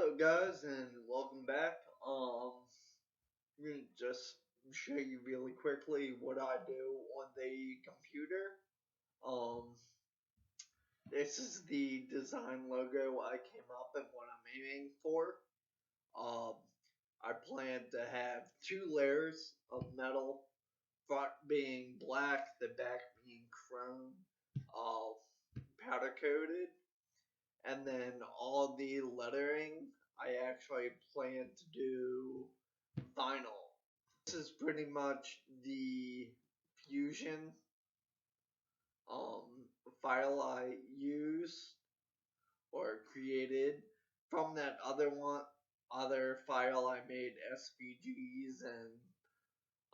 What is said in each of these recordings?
Hello guys and welcome back. I'm gonna just show you really quickly what I do on the computer. Um this is the design logo I came up and what I'm aiming for. Um I plan to have two layers of metal, front being black, the back being chrome, uh, powder coated. And then all the lettering, I actually plan to do vinyl. This is pretty much the Fusion file I used or created from that other file I made SVGs, and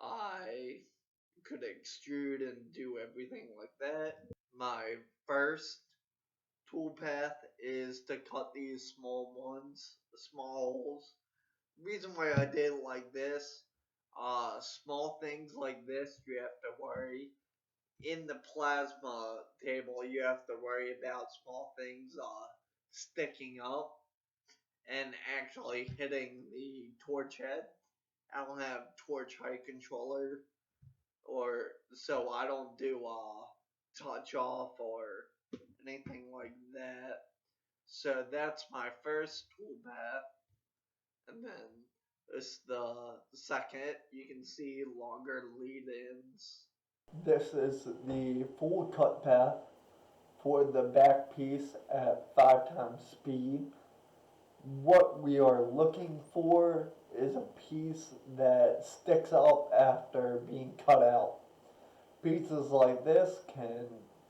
I could extrude and do everything like that. My first toolpath is to cut these small holes. Reason why I did it like this, small things like this, you have to worry. In the plasma table, you have to worry about small things sticking up and actually hitting the torch head. I don't have torch height controller, or so I don't do touch off or anything like that. So that's my first toolpath, and then this the second. You can see longer lead-ins. This is the full cut path for the back piece at 5 times speed. What we are looking for is a piece that sticks up after being cut out. Pieces like this can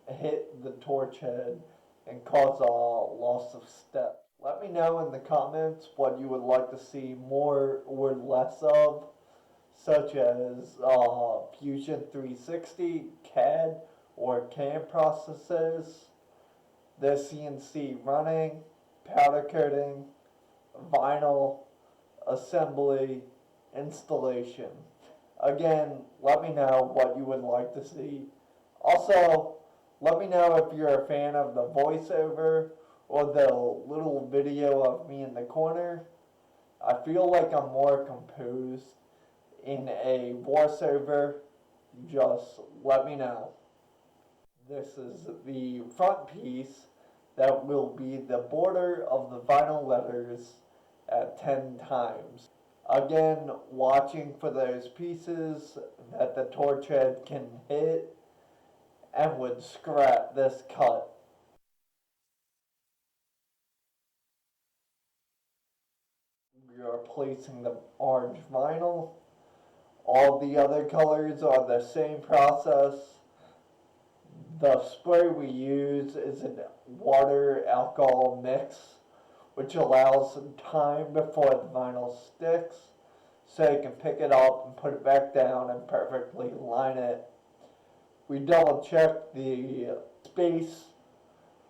hit the torch head and cause a loss of step. Let me know in the comments what you would like to see more or less of, such as Fusion 360, CAD, or CAM processes, the CNC running, powder coating, vinyl, assembly, installation. Again, let me know what you would like to see. Also, let me know if you're a fan of the voiceover or the little video of me in the corner. I feel like I'm more composed in a voiceover. Just let me know. This is the front piece that will be the border of the vinyl letters at 10 times. Again, watching for those pieces that the torch head can hit and would scrap this cut. We are placing the orange vinyl. All the other colors are the same process. The spray we use is a water alcohol mix, which allows some time before the vinyl sticks, so you can pick it up and put it back down and perfectly line it. We double check the space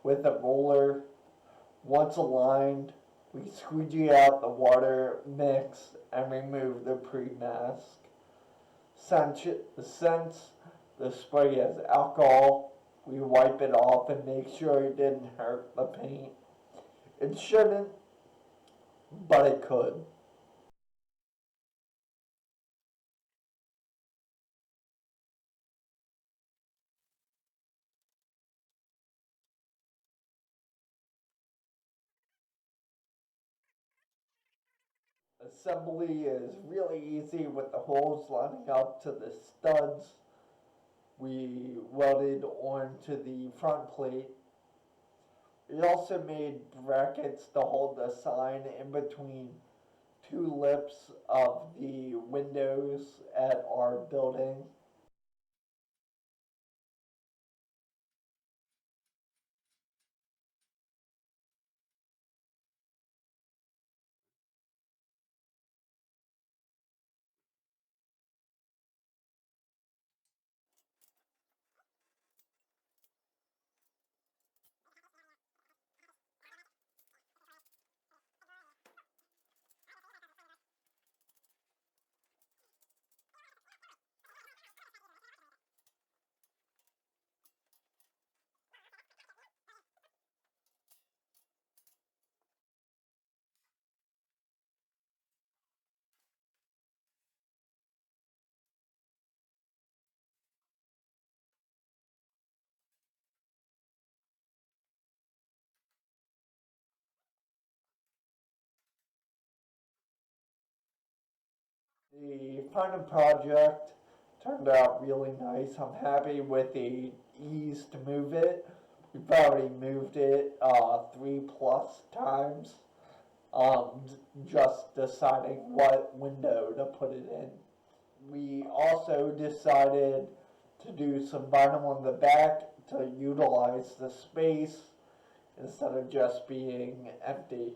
with a roller. Once aligned, we squeegee out the water mix and remove the pre-mask. Since the spray has alcohol, we wipe it off and make sure it didn't hurt the paint. It shouldn't, but it could. Assembly is really easy with the holes lining up to the studs we welded onto the front plate. We also made brackets to hold the sign in between two lips of the windows at our building. The final project turned out really nice. I'm happy with the ease to move it. We've already moved it 3+ times. Just deciding what window to put it in. We also decided to do some vinyl in the back to utilize the space instead of just being empty.